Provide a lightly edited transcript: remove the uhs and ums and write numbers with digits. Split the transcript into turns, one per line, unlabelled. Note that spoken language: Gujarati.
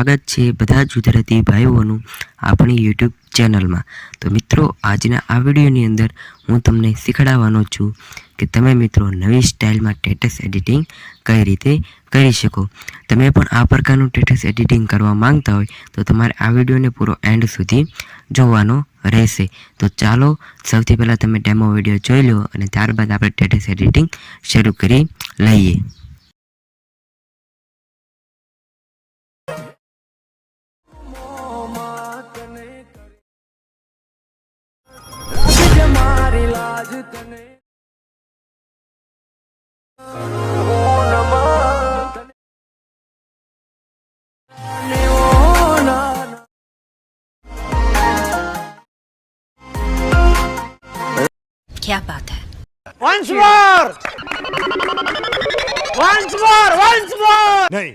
સ્વાગત છે બધા જ ગુજરાતી ભાઈઓનું આપણી યુટ્યુબ ચેનલમાં। તો મિત્રો આજના આ વિડીયોની અંદર હું તમને શીખવાડવાનો છું કે તમે મિત્રો નવી સ્ટાઇલમાં સ્ટેટસ એડિટિંગ કઈ રીતે કરી શકો। તમે પણ આ પ્રકારનું સ્ટેટસ એડિટિંગ કરવા માંગતા હોય તો તમારે આ વિડીયોને પૂરો એન્ડ સુધી જોવાનો રહેશે। તો ચાલો સૌથી પહેલાં તમે ડેમો વિડીયો જોઈ લો અને ત્યારબાદ આપણે સ્ટેટસ એડિટિંગ શરૂ કરી લઈએ।
क्या बात है?
Once more! Once more! Once more!
नहीं